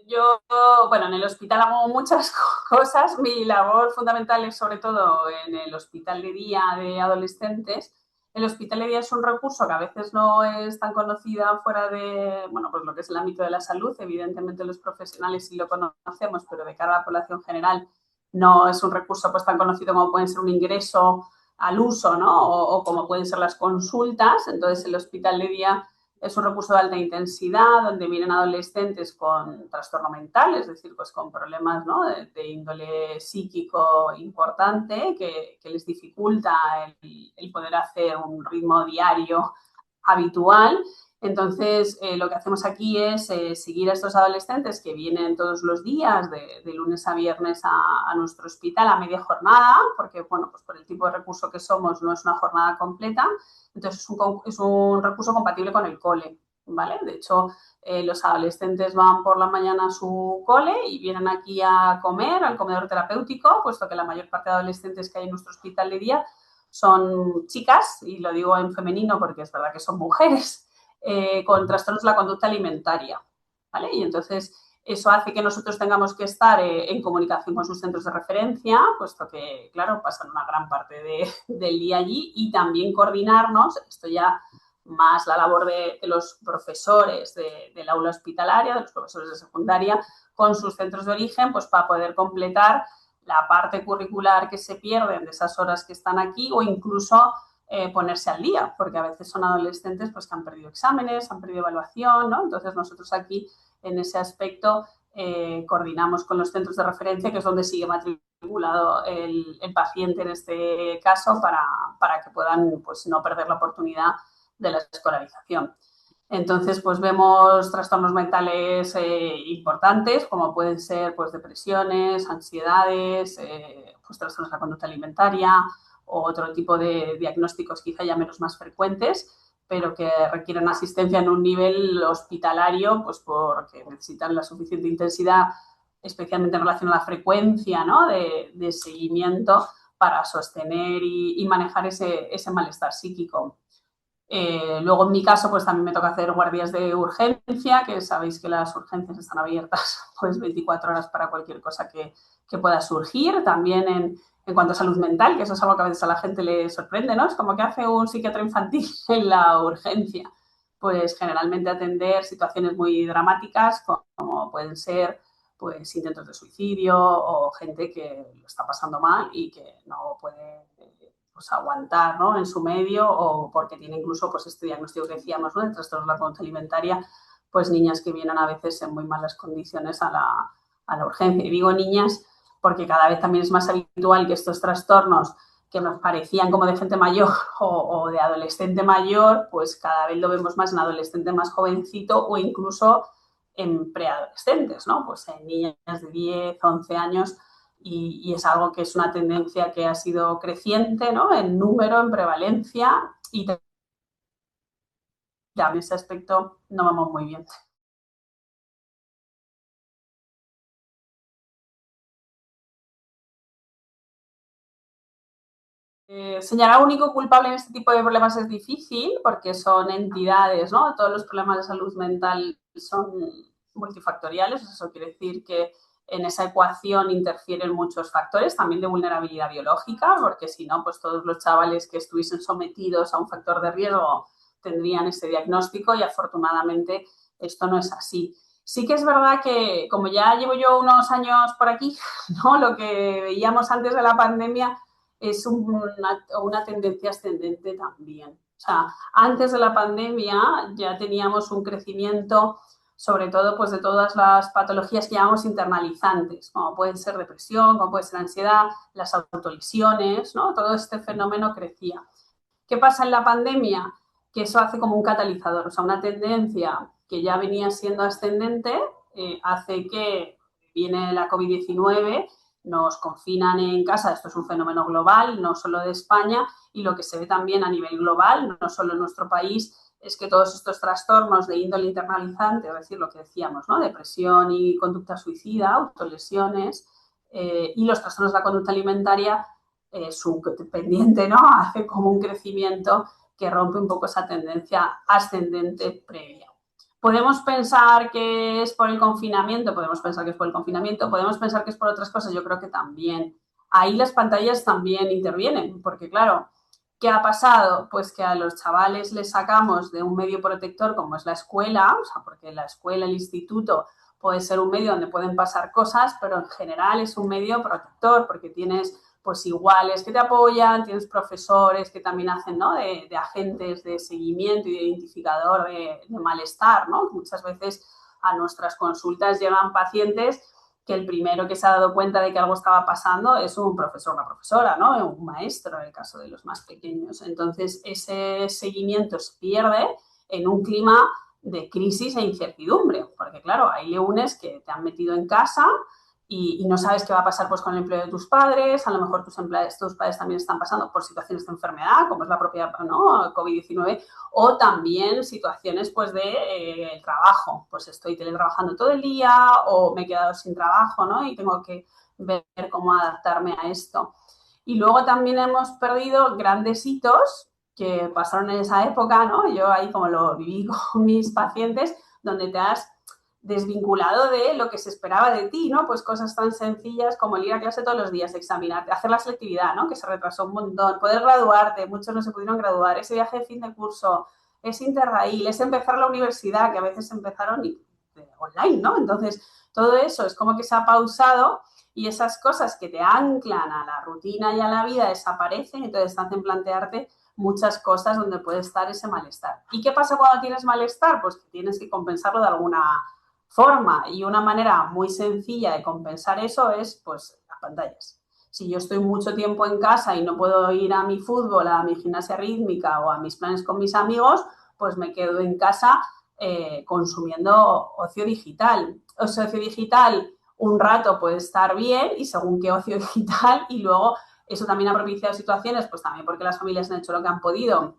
Yo, bueno, en el hospital hago muchas cosas. Mi labor fundamental es sobre todo en el hospital de día de adolescentes. El hospital de día es un recurso que a veces no es tan conocida fuera de, bueno, pues lo que es el ámbito de la salud. Evidentemente los profesionales sí lo conocemos, pero de cara a la población general no es un recurso pues tan conocido como pueden ser un ingreso al uso, ¿no? O como pueden ser las consultas. Entonces el hospital de día es un recurso de alta intensidad donde vienen adolescentes con trastorno mental, es decir, pues con problemas, ¿no?, de índole psíquico importante que les dificulta el poder hacer un ritmo diario habitual. Entonces, lo que hacemos aquí es seguir a estos adolescentes que vienen todos los días, de lunes a viernes, a nuestro hospital a media jornada, porque, bueno, pues por el tipo de recurso que somos no es una jornada completa. Entonces, es un recurso compatible con el cole, ¿vale? De hecho, los adolescentes van por la mañana a su cole y vienen aquí a comer al comedor terapéutico, puesto que la mayor parte de adolescentes que hay en nuestro hospital de día son chicas, y lo digo en femenino porque es verdad que son mujeres, con trastornos de la conducta alimentaria, ¿vale? Y entonces eso hace que nosotros tengamos que estar en comunicación con sus centros de referencia, puesto que, claro, pasan una gran parte del día allí, y también coordinarnos, esto ya más la labor de los profesores del aula hospitalaria, de los profesores de secundaria, con sus centros de origen, pues para poder completar la parte curricular que se pierden de esas horas que están aquí, o incluso ponerse al día, porque a veces son adolescentes pues, que han perdido exámenes, han perdido evaluación, ¿no? Entonces nosotros aquí en ese aspecto coordinamos con los centros de referencia, que es donde sigue matriculado el paciente en este caso, para que puedan pues, no perder la oportunidad de la escolarización. Entonces, pues vemos trastornos mentales importantes, como pueden ser pues, depresiones, ansiedades, pues, trastornos de la conducta alimentaria o otro tipo de diagnósticos quizá ya menos más frecuentes, pero que requieren asistencia en un nivel hospitalario, pues porque necesitan la suficiente intensidad, especialmente en relación a la frecuencia, ¿no?, de seguimiento para sostener y manejar ese malestar psíquico. Luego, en mi caso, pues también me toca hacer guardias de urgencia, que sabéis que las urgencias están abiertas pues 24 horas para cualquier cosa que pueda surgir. También en cuanto a salud mental, que eso es algo que a veces a la gente le sorprende, ¿no? Es como que hace un psiquiatra infantil en la urgencia. Pues generalmente atender situaciones muy dramáticas, como pueden ser pues intentos de suicidio o gente que lo está pasando mal y que no puede pues, aguantar, ¿no?, en su medio, o porque tiene incluso pues, este diagnóstico que decíamos, ¿no?, de trastorno de la conducta alimentaria, pues niñas que vienen a veces en muy malas condiciones a la urgencia. Y digo niñas porque cada vez también es más habitual que estos trastornos que nos parecían como de gente mayor o de adolescente mayor, pues cada vez lo vemos más en adolescente más jovencito o incluso en preadolescentes, ¿no? Pues en niñas de 10, 11 años, y es algo que es una tendencia que ha sido creciente, ¿no?, en número, en prevalencia, y ya en ese aspecto no vamos muy bien. Señalar único culpable en este tipo de problemas es difícil porque son entidades, ¿no? Todos los problemas de salud mental son multifactoriales, eso quiere decir que en esa ecuación interfieren muchos factores, también de vulnerabilidad biológica, porque si no, pues todos los chavales que estuviesen sometidos a un factor de riesgo tendrían ese diagnóstico, y afortunadamente esto no es así. Sí que es verdad que, como ya llevo yo unos años por aquí, ¿no?, lo que veíamos antes de la pandemia es una tendencia ascendente también. O sea, antes de la pandemia ya teníamos un crecimiento, sobre todo pues de todas las patologías que llamamos internalizantes, como pueden ser depresión, como puede ser ansiedad, las autolesiones, ¿no? Todo este fenómeno crecía. ¿Qué pasa en la pandemia? Que eso hace como un catalizador, o sea, una tendencia que ya venía siendo ascendente, hace que viene la COVID-19, nos confinan en casa, esto es un fenómeno global, no solo de España, y lo que se ve también a nivel global, no solo en nuestro país, es que todos estos trastornos de índole internalizante, es decir, lo que decíamos, ¿no?, depresión y conducta suicida, autolesiones, y los trastornos de la conducta alimentaria, su pendiente, ¿no?, hace como un crecimiento que rompe un poco esa tendencia ascendente previa. Podemos pensar que es por el confinamiento, podemos pensar que es por el confinamiento, podemos pensar que es por otras cosas, yo creo que también. Ahí las pantallas también intervienen, porque claro, ¿qué ha pasado? Pues que a los chavales les sacamos de un medio protector como es la escuela, o sea, porque la escuela, el instituto puede ser un medio donde pueden pasar cosas, pero en general es un medio protector porque tienes pues iguales que te apoyan, tienes profesores que también hacen, ¿no? de agentes de seguimiento y de identificador de malestar, ¿no? Muchas veces a nuestras consultas llegan pacientes que el primero que se ha dado cuenta de que algo estaba pasando es un profesor, una profesora, ¿no? Un maestro, en el caso de los más pequeños. Entonces, ese seguimiento se pierde en un clima de crisis e incertidumbre, porque claro, hay leones que te han metido en casa y no sabes qué va a pasar pues, con el empleo de tus padres, a lo mejor tus padres también están pasando por situaciones de enfermedad, como es la propia, ¿no? COVID-19, o también situaciones pues, de trabajo, pues estoy teletrabajando todo el día o me he quedado sin trabajo, ¿no? Y tengo que ver cómo adaptarme a esto. Y luego también hemos perdido grandes hitos que pasaron en esa época, ¿no? Yo ahí como lo viví con mis pacientes, donde te has desvinculado de lo que se esperaba de ti, ¿no? Pues cosas tan sencillas como el ir a clase todos los días, examinarte, hacer la selectividad, ¿no? Que se retrasó un montón, poder graduarte, muchos no se pudieron graduar, ese viaje de fin de curso, ese Interrail, ese empezar la universidad, que a veces empezaron online, ¿no? Entonces, todo eso es como que se ha pausado y esas cosas que te anclan a la rutina y a la vida desaparecen, entonces te hacen plantearte muchas cosas donde puede estar ese malestar. ¿Y qué pasa cuando tienes malestar? Pues que tienes que compensarlo de alguna forma y una manera muy sencilla de compensar eso es pues las pantallas. Si yo estoy mucho tiempo en casa y no puedo ir a mi fútbol, a mi gimnasia rítmica o a mis planes con mis amigos, pues me quedo en casa consumiendo ocio digital. O sea, ocio digital un rato puede estar bien y según qué ocio digital y luego eso también ha propiciado situaciones, pues también porque las familias han hecho lo que han podido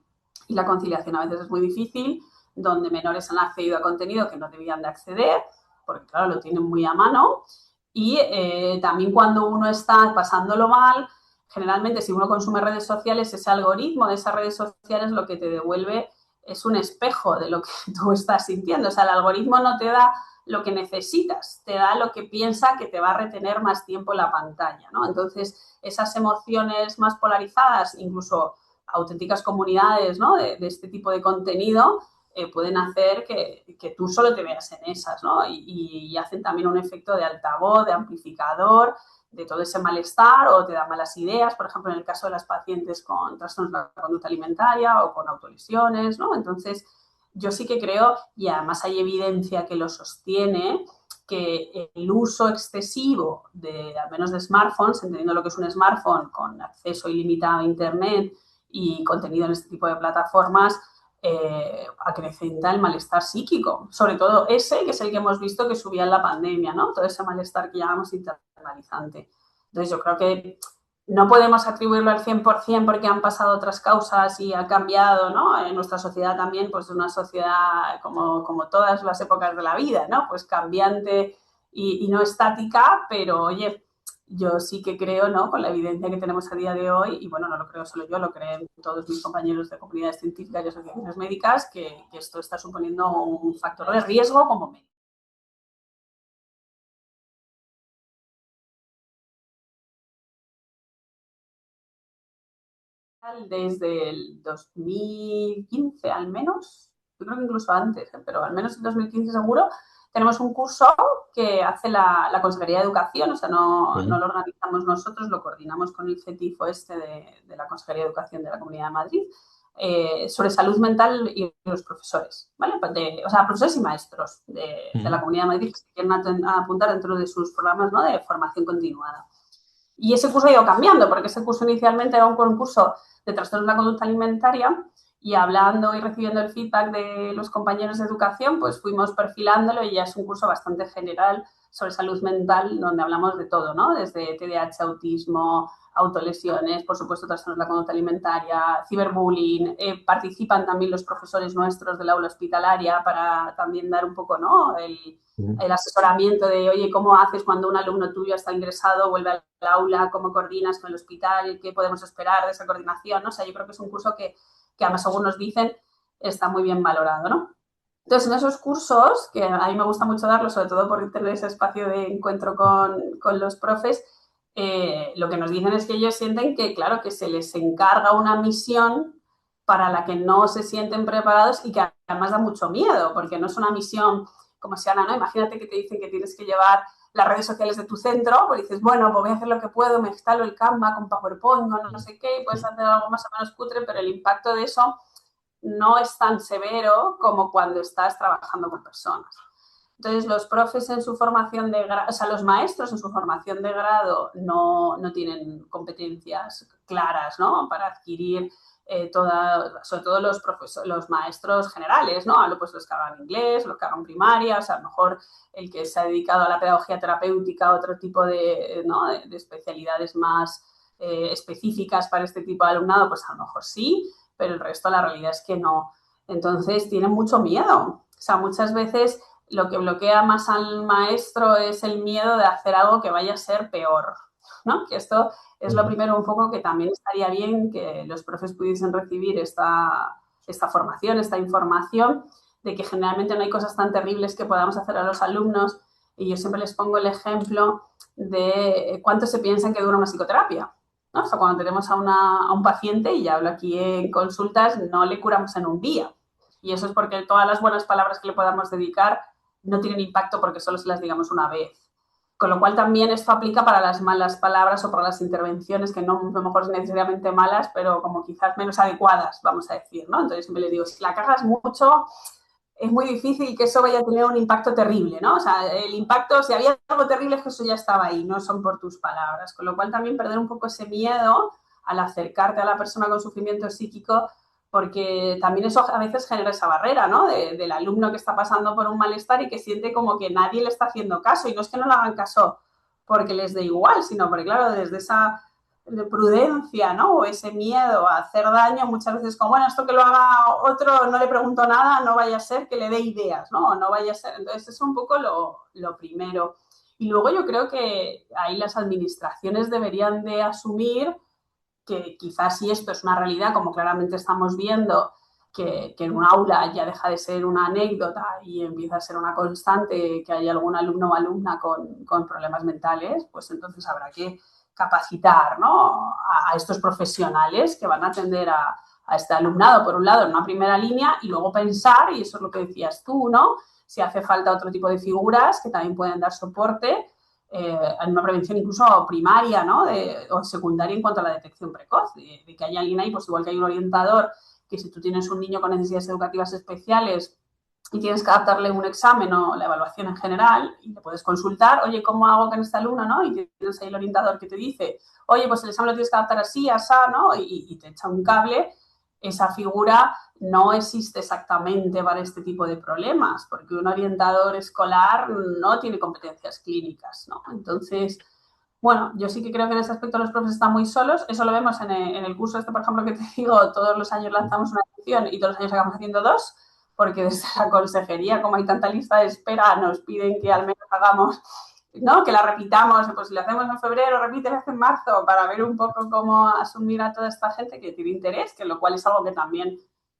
y la conciliación a veces es muy difícil, donde menores han accedido a contenido que no debían de acceder, porque claro, lo tienen muy a mano. Y también cuando uno está pasándolo mal, generalmente si uno consume redes sociales, ese algoritmo de esas redes sociales lo que te devuelve es un espejo de lo que tú estás sintiendo. O sea, el algoritmo no te da lo que necesitas, te da lo que piensa que te va a retener más tiempo en la pantalla, ¿no? Entonces, esas emociones más polarizadas, incluso auténticas comunidades, ¿no? de este tipo de contenido, pueden hacer que tú solo te veas en esas, ¿no? Y hacen también un efecto de altavoz, de amplificador, de todo ese malestar o te da malas ideas, por ejemplo, en el caso de las pacientes con trastornos de la conducta alimentaria o con autolesiones, ¿no? Entonces, yo sí que creo, y además hay evidencia que lo sostiene, que el uso excesivo de, al menos de smartphones, entendiendo lo que es un smartphone con acceso ilimitado a Internet y contenido en este tipo de plataformas, acrecenta el malestar psíquico, sobre todo ese que es el que hemos visto que subía en la pandemia, ¿no? Todo ese malestar que llamamos internalizante. Entonces yo creo que no podemos atribuirlo al 100% porque han pasado otras causas y ha cambiado, ¿no? En nuestra sociedad también, pues es una sociedad como todas las épocas de la vida, ¿no? Pues cambiante y no estática, pero oye, yo sí que creo, ¿no? Con la evidencia que tenemos a día de hoy, y bueno, no lo creo solo yo, lo creen todos mis compañeros de comunidades científicas y asociaciones médicas, que esto está suponiendo un factor de riesgo como médico. Desde el 2015 al menos, yo creo que incluso antes, pero al menos en 2015 seguro, tenemos un curso que hace la Consejería de Educación, o sea, no Ujú. lo organizamos nosotros, lo coordinamos con el CETIFO este de la Consejería de Educación de la Comunidad de Madrid, sobre salud mental y los profesores, ¿vale? O sea, profesores y maestros de la Ujú. Comunidad de Madrid que se quieren apuntar dentro de sus programas, ¿no? De formación continuada. Y ese curso ha ido cambiando, porque ese curso inicialmente era un concurso de trastornos de la conducta alimentaria y hablando y recibiendo el feedback de los compañeros de educación, pues fuimos perfilándolo y ya es un curso bastante general sobre salud mental, donde hablamos de todo, ¿no? Desde TDAH, autismo, autolesiones, por supuesto, trastornos de la conducta alimentaria, ciberbullying. Participan también los profesores nuestros del aula hospitalaria para también dar un poco, ¿no? Ujú. El asesoramiento de, oye, ¿cómo haces cuando un alumno tuyo está ingresado, vuelve al aula, cómo coordinas con el hospital, qué podemos esperar de esa coordinación, ¿no? O sea, yo creo que es un curso que además, según nos dicen, está muy bien valorado, ¿no? Entonces, en esos cursos, que a mí me gusta mucho darlos, sobre todo por tener ese espacio de encuentro con los profes, lo que nos dicen es que ellos sienten que, claro, que se les encarga una misión para la que no se sienten preparados y que además da mucho miedo, porque no es una misión como si, Ana, ¿no? Imagínate que te dicen que tienes que llevar las redes sociales de tu centro, pues dices, bueno, pues voy a hacer lo que puedo, me instalo el Canva con PowerPoint o no sé qué, y puedes hacer algo más o menos cutre, pero el impacto de eso no es tan severo como cuando estás trabajando con personas. Entonces, los profes en su formación de grado, o sea, los maestros en su formación de grado no tienen competencias claras, ¿no? Para adquirir sobre todo los maestros generales, ¿no? Pues los que hagan inglés, los que hagan primaria, o sea, a lo mejor el que se ha dedicado a la pedagogía terapéutica, otro tipo de, ¿no? de especialidades más específicas para este tipo de alumnado, pues a lo mejor sí, pero el resto la realidad es que no. Entonces tienen mucho miedo. O sea, muchas veces lo que bloquea más al maestro es el miedo de hacer algo que vaya a ser peor, ¿no? Que esto es lo primero un poco que también estaría bien que los profes pudiesen recibir esta formación, esta información, de que generalmente no hay cosas tan terribles que podamos hacer a los alumnos. Y yo siempre les pongo el ejemplo de cuánto se piensan que dura una psicoterapia. ¿No? O sea, cuando tenemos a un paciente, y ya hablo aquí en consultas, no le curamos en un día. Y eso es porque todas las buenas palabras que le podamos dedicar no tienen impacto porque solo se las digamos una vez. Con lo cual también esto aplica para las malas palabras o para las intervenciones que no a lo mejor es necesariamente malas, pero como quizás menos adecuadas, vamos a decir, ¿no? Entonces siempre les digo, si la cagas mucho, es muy difícil que eso vaya a tener un impacto terrible, ¿no? O sea, el impacto, si había algo terrible, es que eso ya estaba ahí, no son por tus palabras. Con lo cual también perder un poco ese miedo al acercarte a la persona con sufrimiento psíquico, porque también eso a veces genera esa barrera, ¿no? Del alumno que está pasando por un malestar y que siente como que nadie le está haciendo caso. Y no es que no le hagan caso porque les dé igual, sino porque, claro, desde esa de prudencia, ¿no? O ese miedo a hacer daño, muchas veces como, bueno, esto que lo haga otro, no le pregunto nada, no vaya a ser que le dé ideas, ¿no? No vaya a ser. Entonces, es un poco lo primero. Y luego yo creo que ahí las administraciones deberían de asumir que quizás si esto es una realidad, como claramente estamos viendo, que en un aula ya deja de ser una anécdota y empieza a ser una constante, que hay algún alumno o alumna con problemas mentales, pues entonces habrá que capacitar, ¿no? a estos profesionales que van a atender a este alumnado, por un lado, en una primera línea, y luego pensar, y eso es lo que decías tú, ¿no? Si hace falta otro tipo de figuras que también pueden dar soporte en una prevención incluso primaria, ¿no? O secundaria en cuanto a la detección precoz, de que hay alguien ahí, pues igual que hay un orientador, que si tú tienes un niño con necesidades educativas especiales y tienes que adaptarle un examen o la evaluación en general, y le puedes consultar, oye, ¿cómo hago con este alumno? ¿No? Y tienes ahí el orientador que te dice, oye, pues el examen lo tienes que adaptar así, así, ¿no? Y te echa un cable. Esa figura no existe exactamente para este tipo de problemas, porque un orientador escolar no tiene competencias clínicas, ¿no? Entonces, bueno, yo sí que creo que en ese aspecto los profes están muy solos. Eso lo vemos en el curso este, por ejemplo, que te digo, todos los años lanzamos una edición y todos los años acabamos haciendo dos, porque desde la consejería, como hay tanta lista de espera, nos piden que al menos hagamos, ¿no? Que la repitamos, pues si lo hacemos en febrero, repítela en marzo, para ver un poco cómo asumir a toda esta gente que tiene interés, que lo cual es algo que también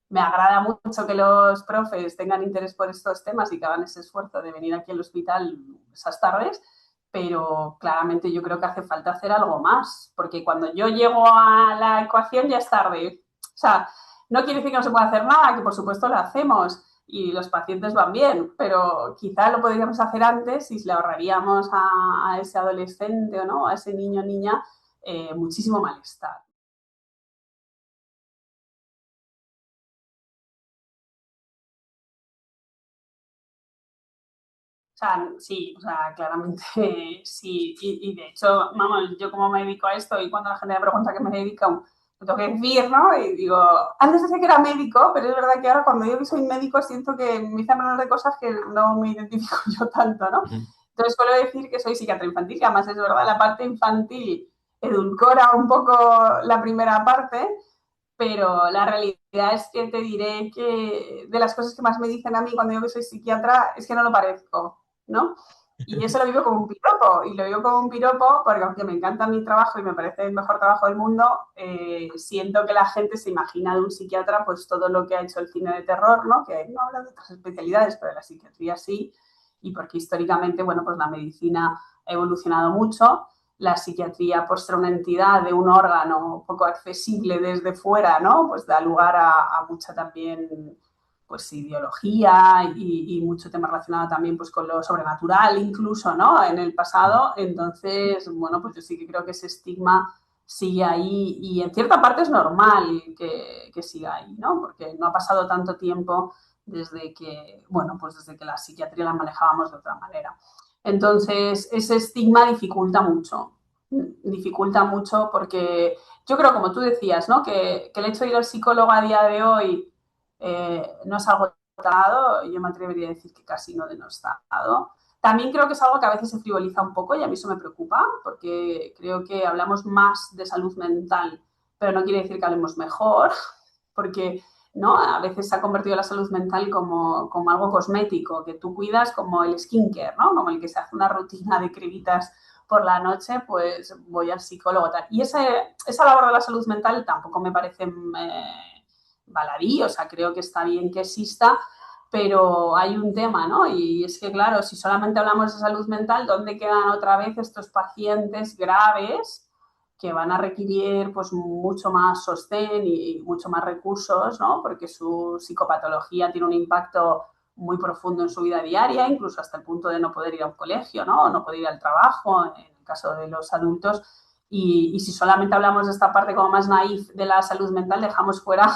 me agrada mucho que los profes tengan interés por estos temas y que hagan ese esfuerzo de venir aquí al hospital esas tardes, pero claramente yo creo que hace falta hacer algo más, porque cuando yo llego a la ecuación ya es tarde. O sea, no quiere decir que no se pueda hacer nada, que por supuesto lo hacemos y los pacientes van bien, pero quizá lo podríamos hacer antes y le ahorraríamos a ese adolescente o no, a ese niño o niña muchísimo malestar. O sea, sí, o sea, claramente sí. Y de hecho, vamos, yo como me dedico a esto y cuando la gente me pregunta a qué me dedico, lo tengo que decir, ¿no? Y digo, antes decía que era médico, pero es verdad que ahora cuando digo que soy médico siento que me dicen hablar de cosas que no me identifico yo tanto, ¿no? Entonces suelo decir que soy psiquiatra infantil, que además es verdad, la parte infantil edulcora un poco la primera parte, pero la realidad es que te diré que de las cosas que más me dicen a mí cuando digo que soy psiquiatra es que no lo parezco, ¿no? Y eso lo vivo como un piropo, y lo vivo como un piropo porque aunque me encanta mi trabajo y me parece el mejor trabajo del mundo, siento que la gente se imagina de un psiquiatra pues todo lo que ha hecho el cine de terror, ¿no? Que no habla de otras especialidades, pero de la psiquiatría sí, y porque históricamente, bueno, pues la medicina ha evolucionado mucho, la psiquiatría por ser una entidad de un órgano poco accesible desde fuera, ¿no? Pues da lugar a mucha también pues ideología y mucho tema relacionado también pues con lo sobrenatural incluso, ¿no? En el pasado, entonces, bueno, pues yo sí que creo que ese estigma sigue ahí y en cierta parte es normal que siga ahí, ¿no? Porque no ha pasado tanto tiempo desde que, bueno, pues desde que la psiquiatría la manejábamos de otra manera. Entonces, ese estigma dificulta mucho porque yo creo, como tú decías, ¿no? Que el hecho de ir al psicólogo a día de hoy no es algo tratado, yo me atrevería a decir que casi no denostado. También creo que es algo que a veces se frivoliza un poco y a mí eso me preocupa, porque creo que hablamos más de salud mental, pero no quiere decir que hablemos mejor, porque ¿no? A veces se ha convertido la salud mental como algo cosmético, que tú cuidas como el skincare, ¿no? Como el que se hace una rutina de cremitas por la noche, pues voy al psicólogo. Tal. Y esa labor de la salud mental tampoco me parece baladí, o sea, creo que está bien que exista, pero hay un tema, ¿no? Y es que, claro, si solamente hablamos de salud mental, ¿dónde quedan otra vez estos pacientes graves que van a requerir pues mucho más sostén y mucho más recursos, ¿no? Porque su psicopatología tiene un impacto muy profundo en su vida diaria, incluso hasta el punto de no poder ir a un colegio, ¿no? No poder ir al trabajo, en el caso de los adultos. Y si solamente hablamos de esta parte como más naif de la salud mental, dejamos fuera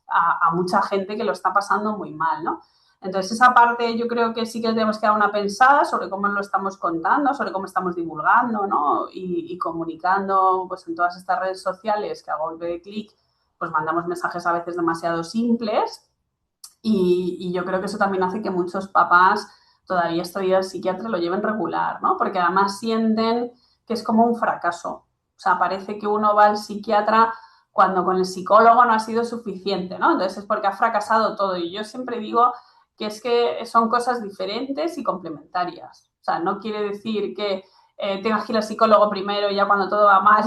a mucha gente que lo está pasando muy mal, ¿no? Entonces, esa parte yo creo que sí que tenemos que dar una pensada sobre cómo lo estamos contando, sobre cómo estamos divulgando, ¿no? Y comunicando pues, en todas estas redes sociales que a golpe de clic pues mandamos mensajes a veces demasiado simples y yo creo que eso también hace que muchos papás todavía esto de ir al psiquiatra lo lleven regular, ¿no? Porque además sienten que es como un fracaso. O sea, parece que uno va al psiquiatra cuando con el psicólogo no ha sido suficiente, ¿no? Entonces es porque ha fracasado todo. Y yo siempre digo que es que son cosas diferentes y complementarias. O sea, no quiere decir que tengas que ir al psicólogo primero y ya cuando todo va mal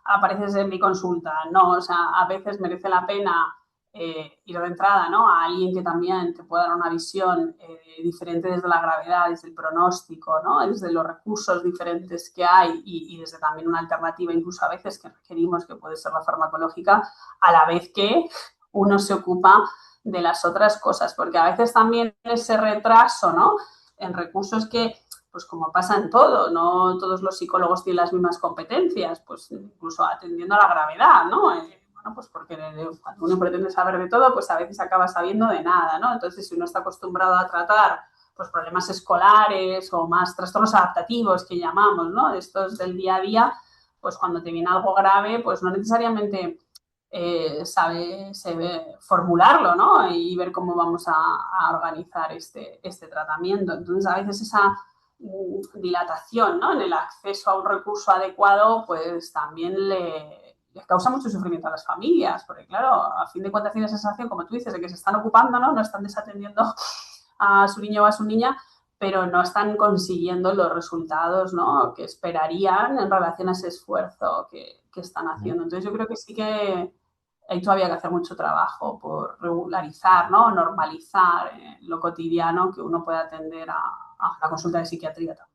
apareces en mi consulta. No, o sea, a veces merece la pena ir de entrada, ¿no? A alguien que también te pueda dar una visión diferente desde la gravedad, desde el pronóstico, ¿no? Desde los recursos diferentes que hay y desde también una alternativa, incluso a veces que requerimos, que puede ser la farmacológica, a la vez que uno se ocupa de las otras cosas, porque a veces también ese retraso, ¿no? En recursos que pues como pasa en todo, no todos los psicólogos tienen las mismas competencias, pues incluso atendiendo a la gravedad, ¿no? Bueno, pues porque cuando uno pretende saber de todo, pues a veces acaba sabiendo de nada, ¿no? Entonces, si uno está acostumbrado a tratar pues problemas escolares o más trastornos adaptativos que llamamos, ¿no? Estos del día a día, pues cuando te viene algo grave, pues no necesariamente se ve formularlo, ¿no? Y ver cómo vamos a organizar este tratamiento. Entonces, a veces esa dilatación, ¿no? En el acceso a un recurso adecuado, pues también les causa mucho sufrimiento a las familias, porque claro, a fin de cuentas tiene la sensación, como tú dices, de que se están ocupando, ¿no? No están desatendiendo a su niño o a su niña, pero no están consiguiendo los resultados, ¿no? Que esperarían en relación a ese esfuerzo que están haciendo. Entonces yo creo que sí que hay todavía que hacer mucho trabajo por regularizar, ¿no? Normalizar lo cotidiano que uno puede atender a la consulta de psiquiatría también.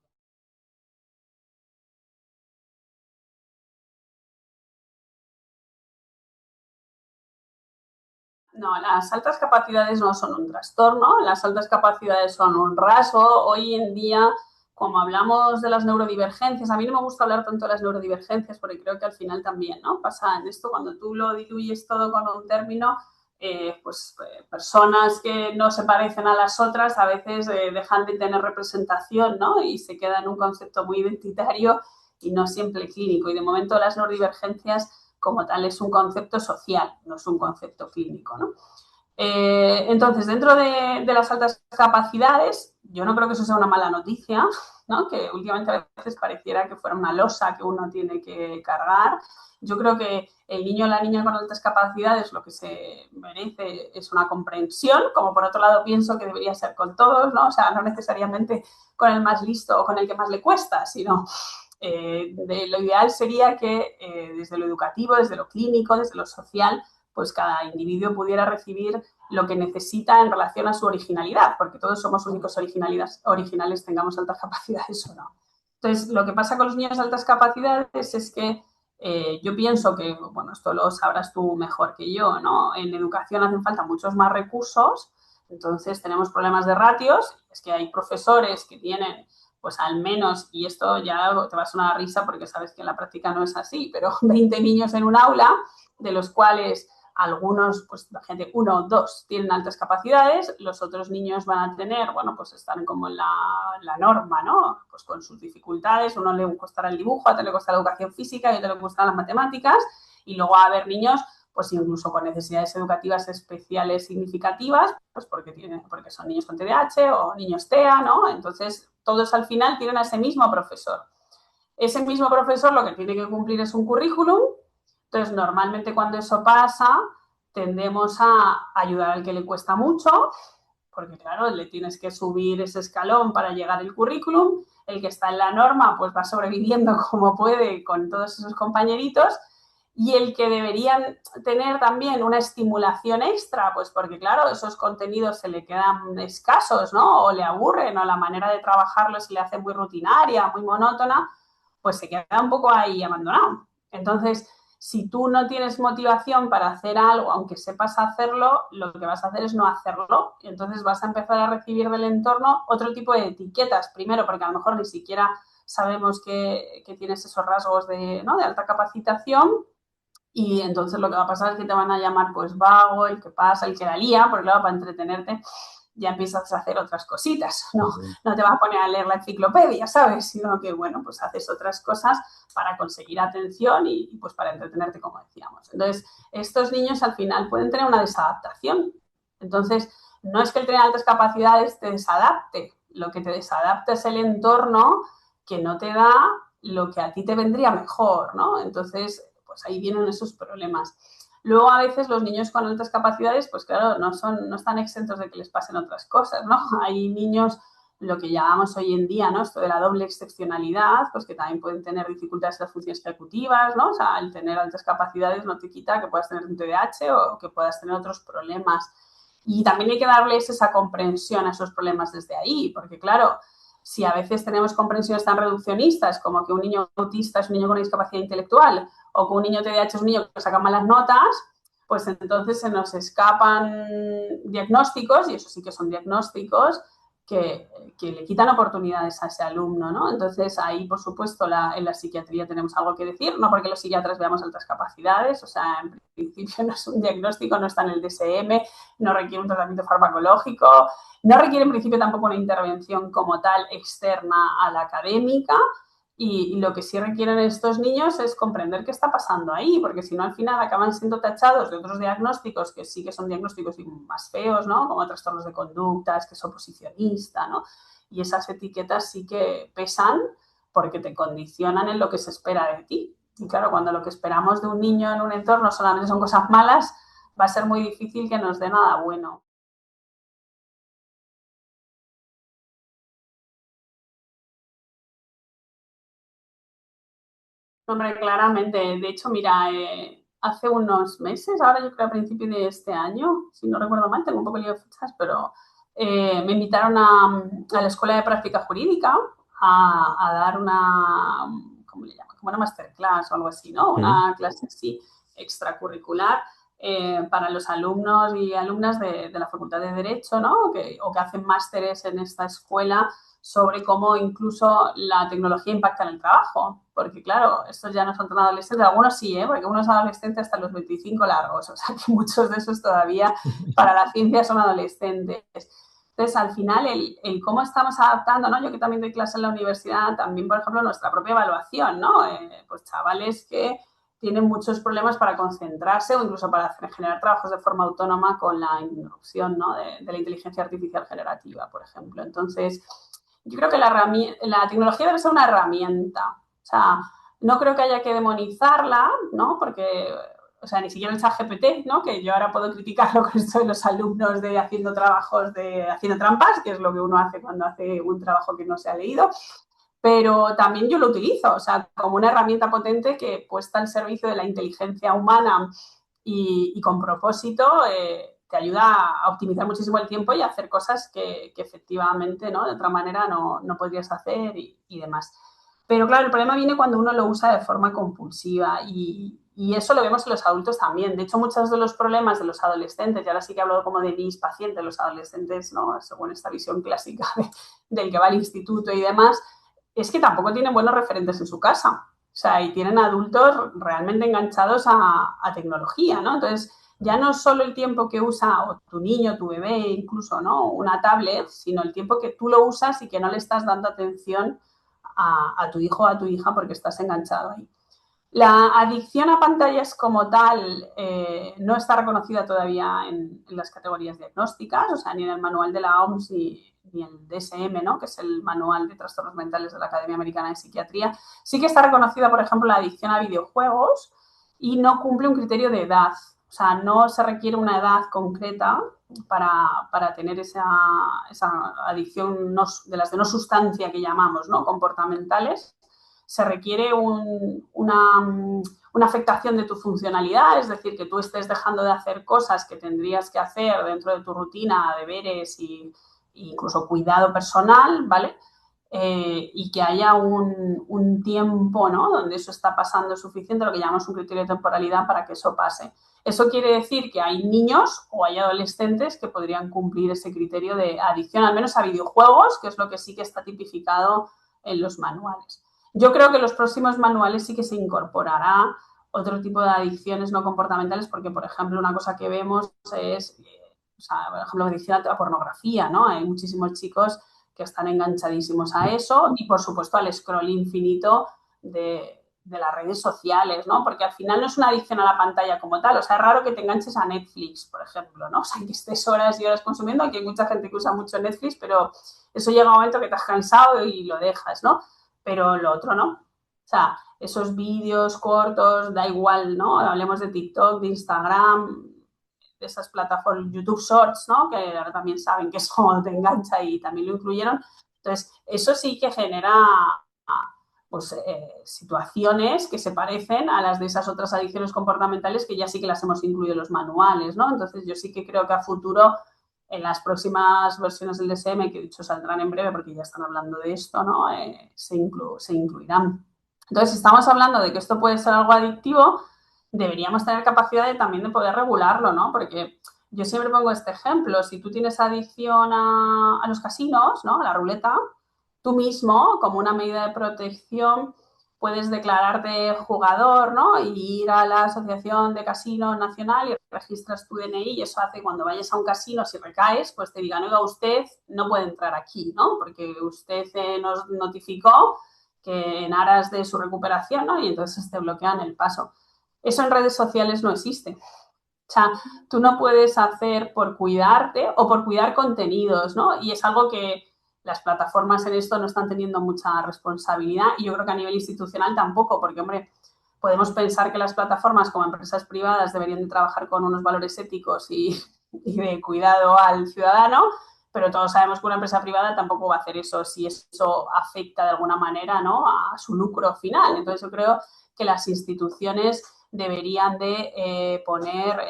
No, las altas capacidades no son un trastorno, las altas capacidades son un rasgo. Hoy en día, como hablamos de las neurodivergencias, a mí no me gusta hablar tanto de las neurodivergencias porque creo que al final también, ¿no? Pasa en esto, cuando tú lo diluyes todo con un término, personas que no se parecen a las otras a veces dejan de tener representación, ¿no? Y se queda en un concepto muy identitario y no siempre clínico. Y de momento las neurodivergencias como tal es un concepto social, no es un concepto clínico, ¿no? Entonces, dentro de las altas capacidades, yo no creo que eso sea una mala noticia, ¿no? Que últimamente a veces pareciera que fuera una losa que uno tiene que cargar. Yo creo que el niño o la niña con altas capacidades lo que se merece es una comprensión, como por otro lado pienso que debería ser con todos, ¿no? O sea, no necesariamente con el más listo o con el que más le cuesta, sino lo ideal sería que desde lo educativo, desde lo clínico, desde lo social, pues cada individuo pudiera recibir lo que necesita en relación a su originalidad, porque todos somos únicos originales, tengamos altas capacidades o no. Entonces, lo que pasa con los niños de altas capacidades es que yo pienso que, bueno, esto lo sabrás tú mejor que yo, ¿no? En educación hacen falta muchos más recursos, entonces tenemos problemas de ratios, es que hay profesores que tienen pues al menos, y esto ya te va a sonar a risa porque sabes que en la práctica no es así, pero 20 niños en un aula, de los cuales algunos, pues la gente, uno o dos tienen altas capacidades, los otros niños van a tener, bueno, pues están como en la norma, ¿no? Pues con sus dificultades, uno le costará el dibujo, a otro le costará la educación física y a otro le costarán las matemáticas, y luego va a haber niños pues incluso con necesidades educativas especiales significativas, pues porque son niños con TDAH o niños TEA, ¿no? Entonces, todos al final tienen a ese mismo profesor. Ese mismo profesor lo que tiene que cumplir es un currículum. Entonces, normalmente cuando eso pasa, tendemos a ayudar al que le cuesta mucho, porque claro, le tienes que subir ese escalón para llegar al currículum. El que está en la norma, pues va sobreviviendo como puede con todos esos compañeritos. Y el que deberían tener también una estimulación extra, pues porque claro, esos contenidos se le quedan escasos, ¿no? O le aburren, o la manera de trabajarlo se le hace muy rutinaria, muy monótona, pues se queda un poco ahí abandonado. Entonces, si tú no tienes motivación para hacer algo, aunque sepas hacerlo, lo que vas a hacer es no hacerlo. Y entonces vas a empezar a recibir del entorno otro tipo de etiquetas. Primero, porque a lo mejor ni siquiera sabemos que tienes esos rasgos ¿no? de alta capacitación. Y entonces lo que va a pasar es que te van a llamar pues vago, el que pasa, el que la lía, porque claro, para entretenerte ya empiezas a hacer otras cositas, no te vas a poner a leer la enciclopedia, ¿sabes? Sino que, bueno, pues haces otras cosas para conseguir atención y pues para entretenerte, como decíamos. Entonces, estos niños al final pueden tener una desadaptación. Entonces, no es que el tener altas capacidades te desadapte, lo que te desadapta es el entorno que no te da lo que a ti te vendría mejor, ¿no? Entonces, pues ahí vienen esos problemas. Luego, a veces los niños con altas capacidades, pues claro, no están exentos de que les pasen otras cosas, ¿no? Hay niños, lo que llamamos hoy en día, ¿no? Esto de la doble excepcionalidad, pues que también pueden tener dificultades en las funciones ejecutivas, ¿no? O sea, el tener altas capacidades no te quita que puedas tener un TDAH o que puedas tener otros problemas. Y también hay que darles esa comprensión a esos problemas desde ahí, porque claro, si a veces tenemos comprensiones tan reduccionistas como que un niño autista es un niño con discapacidad intelectual o que un niño TDAH es un niño que saca malas notas, pues entonces se nos escapan diagnósticos, y eso sí que son diagnósticos, que le quitan oportunidades a ese alumno, ¿no? Entonces ahí, por supuesto, en la psiquiatría tenemos algo que decir, no porque los psiquiatras veamos altas capacidades, o sea, en principio no es un diagnóstico, no está en el DSM, no requiere un tratamiento farmacológico, no requiere en principio tampoco una intervención como tal externa a la académica, y lo que sí requieren estos niños es comprender qué está pasando ahí, porque si no al final acaban siendo tachados de otros diagnósticos que sí que son diagnósticos más feos, ¿no? Como trastornos de conducta, es que es oposicionista, ¿no? Y esas etiquetas sí que pesan porque te condicionan en lo que se espera de ti. Y claro, cuando lo que esperamos de un niño en un entorno solamente son cosas malas, va a ser muy difícil que nos dé nada bueno. Hombre, claramente. De hecho, mira, hace unos meses, ahora yo creo a principios de este año, si no recuerdo mal, tengo un poco lío de fechas, pero me invitaron a la Escuela de Práctica Jurídica a dar una, ¿cómo le llaman? Como una masterclass o algo así, ¿no? Mm. Una clase así extracurricular para los alumnos y alumnas de la Facultad de Derecho, ¿no? O que hacen másteres en esta escuela sobre cómo incluso la tecnología impacta en el trabajo. Porque claro, estos ya no son tan adolescentes, algunos sí, ¿eh? Porque unos adolescentes hasta los 25 largos, o sea que muchos de esos todavía para la ciencia son adolescentes. Entonces, al final, cómo estamos adaptando, ¿no? Yo que también doy clase en la universidad, también, por ejemplo, nuestra propia evaluación, ¿no? Pues chavales que tienen muchos problemas para concentrarse o incluso para generar trabajos de forma autónoma con la introducción, ¿no? de la inteligencia artificial generativa, por ejemplo. Entonces, yo creo que la tecnología debe ser una herramienta. O sea, no creo que haya que demonizarla, ¿no? Porque, o sea, ni siquiera el ChatGPT, ¿no? Que yo ahora puedo criticarlo con esto de los alumnos de haciendo trabajos haciendo trampas, que es lo que uno hace cuando hace un trabajo que no se ha leído. Pero también yo lo utilizo, o sea, como una herramienta potente que puesta al servicio de la inteligencia humana y con propósito, te ayuda a optimizar muchísimo el tiempo y a hacer cosas que efectivamente, ¿no? De otra manera no podrías hacer y demás. Pero claro, el problema viene cuando uno lo usa de forma compulsiva y eso lo vemos en los adultos también. De hecho, muchos de los problemas de los adolescentes, y ahora sí que hablo como de mis pacientes, los adolescentes, ¿no? Según esta visión clásica del que va al instituto y demás, es que tampoco tienen buenos referentes en su casa. O sea, y tienen adultos realmente enganchados a tecnología, ¿no? Entonces, ya no solo el tiempo que usa o tu niño, tu bebé, incluso, ¿no? Una tablet, sino el tiempo que tú lo usas y que no le estás dando atención a tu hijo o a tu hija porque estás enganchado ahí. La adicción a pantallas como tal no está reconocida todavía en las categorías diagnósticas, o sea, ni en el manual de la OMS ni en el DSM, ¿no? Que es el manual de trastornos mentales de la Academia Americana de Psiquiatría. Sí que está reconocida, por ejemplo, la adicción a videojuegos y no cumple un criterio de edad. O sea, no se requiere una edad concreta para tener esa adicción de las de no sustancia que llamamos, ¿no? Comportamentales. Se requiere una afectación de tu funcionalidad, es decir, que tú estés dejando de hacer cosas que tendrías que hacer dentro de tu rutina, deberes e incluso cuidado personal, ¿vale? Y que haya un tiempo, ¿no? Donde eso está pasando suficiente, lo que llamamos un criterio de temporalidad para que eso pase. Eso quiere decir que hay niños o hay adolescentes que podrían cumplir ese criterio de adicción, al menos a videojuegos, que es lo que sí que está tipificado en los manuales. Yo creo que en los próximos manuales sí que se incorporará otro tipo de adicciones no comportamentales, porque, por ejemplo, una cosa que vemos es, o sea, por ejemplo, adicción a la pornografía, ¿no? Hay muchísimos chicos que están enganchadísimos a eso y, por supuesto, al scroll infinito de las redes sociales, ¿no? Porque al final no es una adicción a la pantalla como tal, o sea, es raro que te enganches a Netflix, por ejemplo, ¿no? O sea, que estés horas y horas consumiendo, aquí hay mucha gente que usa mucho Netflix, pero eso llega un momento que te has cansado y lo dejas, ¿no? Pero lo otro no. O sea, esos vídeos cortos, da igual, ¿no? Hablemos de TikTok, de Instagram, de esas plataformas, YouTube Shorts, ¿no? Que ahora también saben que eso te engancha y también lo incluyeron. Entonces, eso sí que genera pues, situaciones que se parecen a las de esas otras adicciones comportamentales que ya sí que las hemos incluido en los manuales, ¿no? Entonces, yo sí que creo que a futuro, en las próximas versiones del DSM, que de hecho saldrán en breve porque ya están hablando de esto, ¿no? Se incluirán. Entonces, si estamos hablando de que esto puede ser algo adictivo, deberíamos tener capacidad también de poder regularlo, ¿no? Porque yo siempre pongo este ejemplo, si tú tienes adicción a los casinos, ¿no? A la ruleta, tú mismo, como una medida de protección, puedes declararte jugador, ¿no? Y ir a la Asociación de Casino Nacional y registras tu DNI y eso hace que cuando vayas a un casino, si recaes, pues te digan, oiga, usted no puede entrar aquí, ¿no? Porque usted nos notificó que en aras de su recuperación, ¿no? Y entonces te bloquean el paso. Eso en redes sociales no existe. O sea, tú no puedes hacer por cuidarte o por cuidar contenidos, ¿no? Y es algo que las plataformas en esto no están teniendo mucha responsabilidad y yo creo que a nivel institucional tampoco, porque, hombre, podemos pensar que las plataformas como empresas privadas deberían de trabajar con unos valores éticos y de cuidado al ciudadano, pero todos sabemos que una empresa privada tampoco va a hacer eso si eso afecta de alguna manera, ¿no? A su lucro final. Entonces, yo creo que las instituciones deberían de poner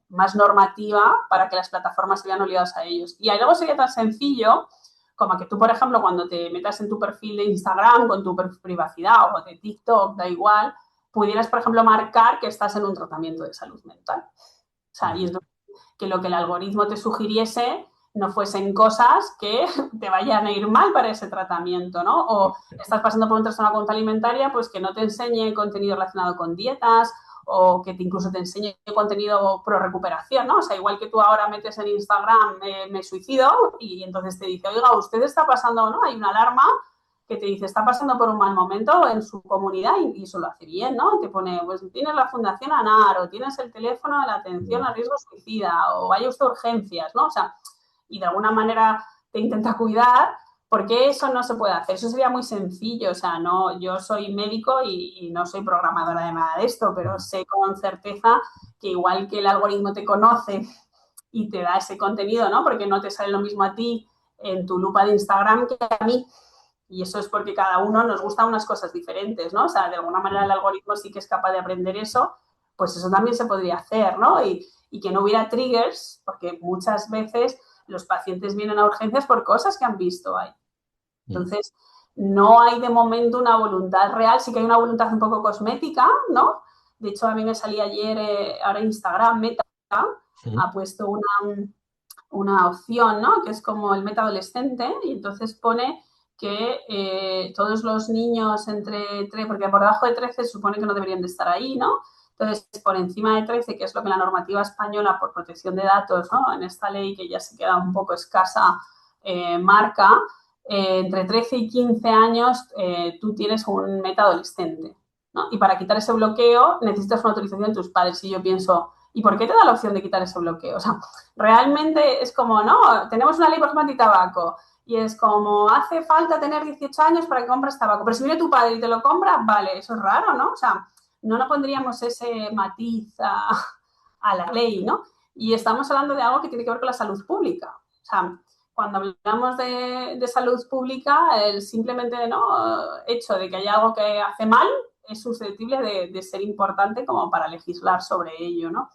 más normativa para que las plataformas se vean obligadas a ellos. Y luego sería tan sencillo como que tú, por ejemplo, cuando te metas en tu perfil de Instagram con tu privacidad o de TikTok, da igual, pudieras, por ejemplo, marcar que estás en un tratamiento de salud mental. O sea, y entonces que lo que el algoritmo te sugiriese no fuesen cosas que te vayan a ir mal para ese tratamiento, ¿no? O estás pasando por un trastorno de conducta alimentaria, pues que no te enseñe contenido relacionado con dietas o que incluso te enseñe contenido pro recuperación, ¿no? O sea, igual que tú ahora metes en Instagram me suicido y entonces te dice, oiga, usted está pasando, ¿no? Hay una alarma que te dice, está pasando por un mal momento en su comunidad y eso lo hace bien, ¿no? Te pone, pues tienes la Fundación ANAR o tienes el teléfono de la atención a riesgo suicida o vaya usted a urgencias, ¿no? O sea, y de alguna manera te intenta cuidar. ¿Por qué eso no se puede hacer? Eso sería muy sencillo, o sea, no, yo soy médico y no soy programadora de nada de esto, pero sé con certeza que igual que el algoritmo te conoce y te da ese contenido, ¿no? Porque no te sale lo mismo a ti en tu lupa de Instagram que a mí. Y eso es porque cada uno nos gusta unas cosas diferentes, ¿no? O sea, de alguna manera el algoritmo sí que es capaz de aprender eso, pues eso también se podría hacer, ¿no? Y que no hubiera triggers, porque muchas veces los pacientes vienen a urgencias por cosas que han visto ahí. Entonces, no hay de momento una voluntad real, sí que hay una voluntad un poco cosmética, ¿no? De hecho, a mí me salía ayer, ahora Instagram, Meta, ha puesto una opción, ¿no? Que es como el meta adolescente, y entonces pone que todos los niños entre 3, porque por debajo de 13 se supone que no deberían de estar ahí, ¿no? Entonces, por encima de 13, que es lo que la normativa española por protección de datos, ¿no? En esta ley que ya se queda un poco escasa, marca, entre 13 y 15 años tú tienes un meta adolescente, ¿no? Y para quitar ese bloqueo necesitas una autorización de tus padres. Y yo pienso, ¿y por qué te da la opción de quitar ese bloqueo? O sea, realmente es como, no, tenemos una ley, por ejemplo, anti-tabaco, y es como, hace falta tener 18 años para que compres tabaco, pero si viene tu padre y te lo compra, vale, eso es raro, ¿no? O sea, no pondríamos ese matiz a la ley, ¿no? Y estamos hablando de algo que tiene que ver con la salud pública. O sea, cuando hablamos de salud pública, el simplemente, ¿no?, hecho de que haya algo que hace mal es susceptible de ser importante como para legislar sobre ello, ¿no?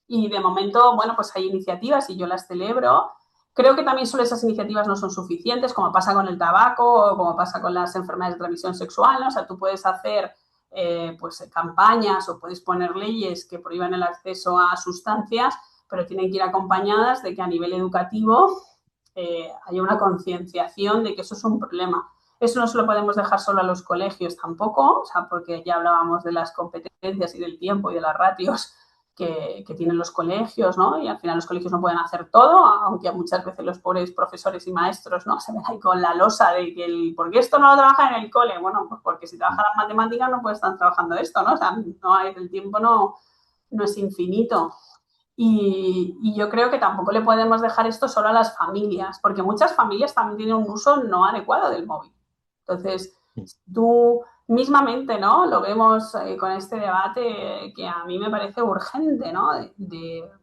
Y de momento, bueno, pues hay iniciativas y yo las celebro. Creo que también solo esas iniciativas no son suficientes, como pasa con el tabaco o como pasa con las enfermedades de transmisión sexual, ¿no? O sea, tú puedes hacer pues campañas o puedes poner leyes que prohíban el acceso a sustancias, pero tienen que ir acompañadas de que a nivel educativo haya una concienciación de que eso es un problema. Eso no se lo podemos dejar solo a los colegios tampoco, o sea, porque ya hablábamos de las competencias y del tiempo y de las ratios que tienen los colegios, ¿no? Y al final los colegios no pueden hacer todo, aunque muchas veces los pobres profesores y maestros, ¿no?, se ven ahí con la losa de que ¿por qué esto no lo trabaja en el cole? Bueno, pues porque si trabajaran matemáticas no pueden estar trabajando esto, ¿no? O sea, el tiempo no es infinito. Y yo creo que tampoco le podemos dejar esto solo a las familias, porque muchas familias también tienen un uso no adecuado del móvil. Entonces, tú mismamente, ¿no?, lo vemos con este debate que a mí me parece urgente, ¿no?,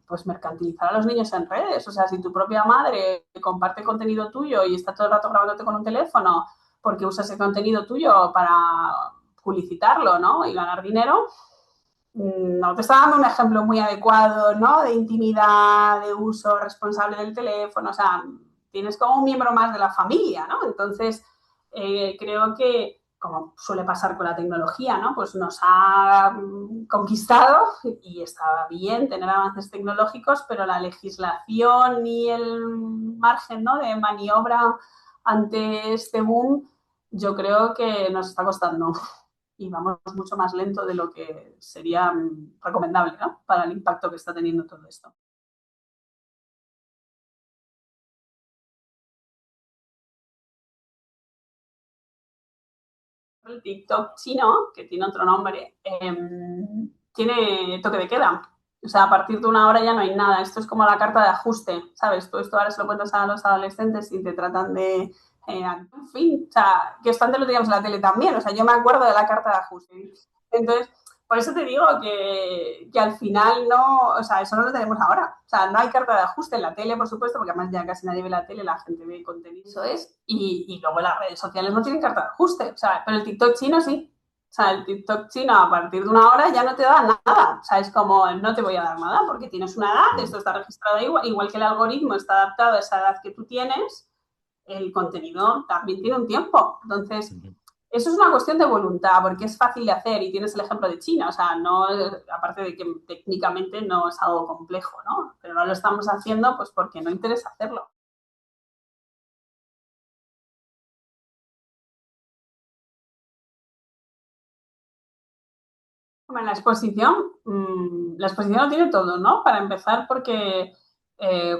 pues mercantilizar a los niños en redes. O sea, si tu propia madre comparte contenido tuyo y está todo el rato grabándote con un teléfono porque usa ese contenido tuyo para publicitarlo, ¿no?, y ganar dinero, no te está dando un ejemplo muy adecuado, ¿no?, de intimidad, de uso responsable del teléfono. O sea, tienes como un miembro más de la familia, ¿no? Entonces, creo que, como suele pasar con la tecnología, ¿no?, pues nos ha conquistado y está bien tener avances tecnológicos, pero la legislación y el margen, ¿no?, de maniobra ante este boom, yo creo que nos está costando y vamos mucho más lento de lo que sería recomendable, ¿no?, para el impacto que está teniendo todo esto. El TikTok chino, que tiene otro nombre, tiene toque de queda. O sea, a partir de una hora ya no hay nada. Esto es como la carta de ajuste, ¿sabes? Tú esto ahora se lo cuentas a los adolescentes y te tratan de... en fin, o sea, que esto antes lo teníamos en la tele también. O sea, yo me acuerdo de la carta de ajuste. Entonces, por eso te digo que al final no, o sea, eso no lo tenemos ahora. O sea, no hay carta de ajuste en la tele, por supuesto, porque además ya casi nadie ve la tele, la gente ve contenido, eso es. Y luego las redes sociales no tienen carta de ajuste, o sea, pero el TikTok chino sí. O sea, el TikTok chino a partir de una hora ya no te da nada. O sea, es como, no te voy a dar nada porque tienes una edad, esto está registrado igual, igual que el algoritmo está adaptado a esa edad que tú tienes, el contenido también tiene un tiempo. Entonces, eso es una cuestión de voluntad, porque es fácil de hacer y tienes el ejemplo de China, o sea, no, aparte de que técnicamente no es algo complejo, ¿no? Pero no lo estamos haciendo pues porque no interesa hacerlo. Bueno, la exposición lo tiene todo, ¿no? Para empezar, porque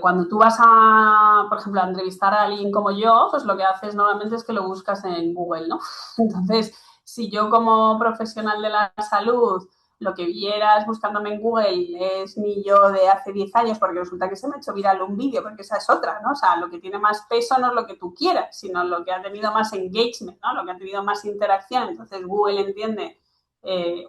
Cuando tú vas a, por ejemplo, a entrevistar a alguien como yo, pues lo que haces normalmente es que lo buscas en Google, ¿no? Entonces, si yo como profesional de la salud lo que vieras buscándome en Google es mi yo de hace 10 años, porque resulta que se me ha hecho viral un vídeo, porque esa es otra, ¿no? O sea, lo que tiene más peso no es lo que tú quieras, sino lo que ha tenido más engagement, ¿no? Lo que ha tenido más interacción. Entonces, Google entiende,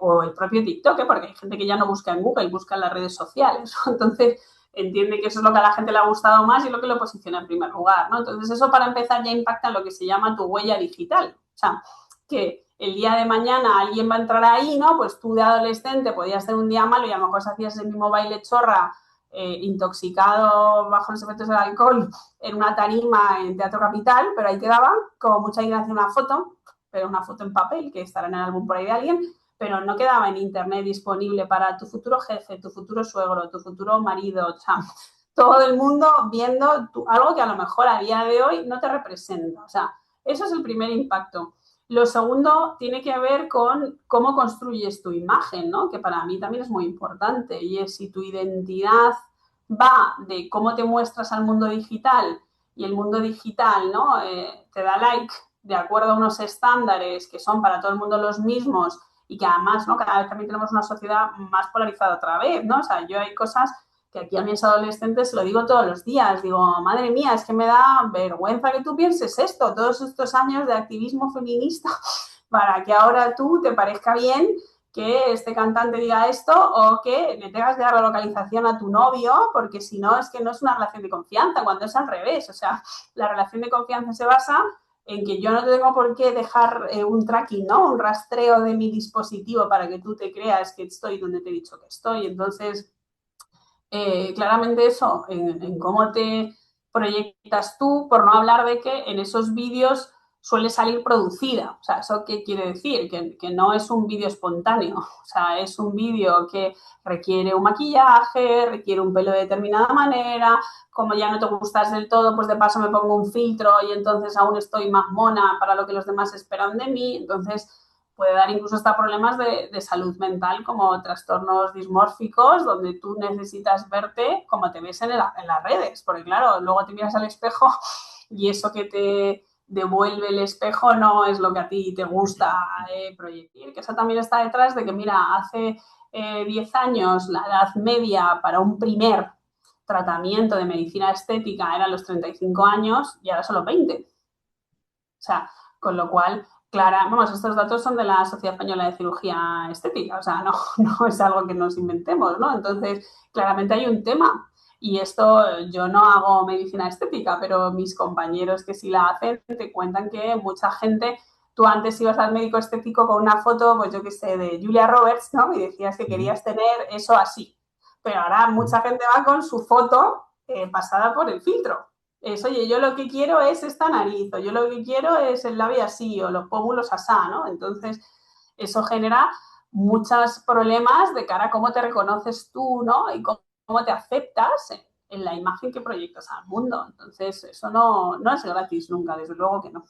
o el propio TikTok, porque hay gente que ya no busca en Google, busca en las redes sociales, ¿no? Entonces, entiende que eso es lo que a la gente le ha gustado más y lo que lo posiciona en primer lugar, ¿no? Entonces, eso para empezar ya impacta en lo que se llama tu huella digital. O sea, que el día de mañana alguien va a entrar ahí, ¿no? Pues tú de adolescente podías tener un día malo y a lo mejor hacías el mismo baile chorra, intoxicado bajo los efectos del alcohol en una tarima en Teatro Capital, pero ahí quedaba, como mucha gracia una foto, pero una foto en papel que estará en el álbum por ahí de alguien, pero no quedaba en internet disponible para tu futuro jefe, tu futuro suegro, tu futuro marido, o sea, todo el mundo viendo algo que a lo mejor a día de hoy no te representa. O sea, eso es el primer impacto. Lo segundo tiene que ver con cómo construyes tu imagen, ¿no? Que para mí también es muy importante, y es si tu identidad va de cómo te muestras al mundo digital y el mundo digital, ¿no? Te da like de acuerdo a unos estándares que son para todo el mundo los mismos y que además, ¿no? Cada vez también tenemos una sociedad más polarizada otra vez, ¿no? O sea, yo hay cosas que aquí a mis adolescentes lo digo todos los días, digo, madre mía, es que me da vergüenza que tú pienses esto, todos estos años de activismo feminista, para que ahora tú te parezca bien que este cantante diga esto o que le tengas que dar la localización a tu novio, porque si no, es que no es una relación de confianza, cuando es al revés. O sea, la relación de confianza se basa en que yo no tengo por qué dejar un tracking, ¿no? Un rastreo de mi dispositivo para que tú te creas que estoy donde te he dicho que estoy. Entonces, claramente eso, en cómo te proyectas tú, por no hablar de que en esos vídeos suele salir producida. O sea, ¿eso qué quiere decir? Que no es un vídeo espontáneo. O sea, es un vídeo que requiere un maquillaje, requiere un pelo de determinada manera. Como ya no te gustas del todo, pues de paso me pongo un filtro y entonces aún estoy más mona para lo que los demás esperan de mí. Entonces, puede dar incluso hasta problemas de salud mental, como trastornos dismórficos, donde tú necesitas verte como te ves en las redes, porque claro, luego te miras al espejo y eso que te devuelve el espejo no es lo que a ti te gusta proyectar, que eso también está detrás de que, mira, hace 10 años la edad media para un primer tratamiento de medicina estética era los 35 años y ahora son los 20. O sea, con lo cual, clara, vamos, estos datos son de la Sociedad Española de Cirugía Estética, o sea, no, no es algo que nos inventemos, ¿no? Entonces, claramente hay un tema. Y esto, yo no hago medicina estética, pero mis compañeros que sí la hacen te cuentan que mucha gente, tú antes ibas al médico estético con una foto, pues yo qué sé, de Julia Roberts, ¿no? Y decías que querías tener eso así. Pero ahora mucha gente va con su foto pasada por el filtro. Es, oye, yo lo que quiero es esta nariz, o yo lo que quiero es el labio así, o los pómulos asá, ¿no? Entonces, eso genera muchos problemas de cara a cómo te reconoces tú, ¿no? Y cómo te aceptas en la imagen que proyectas al mundo. Entonces, eso no es gratis nunca, desde luego que no.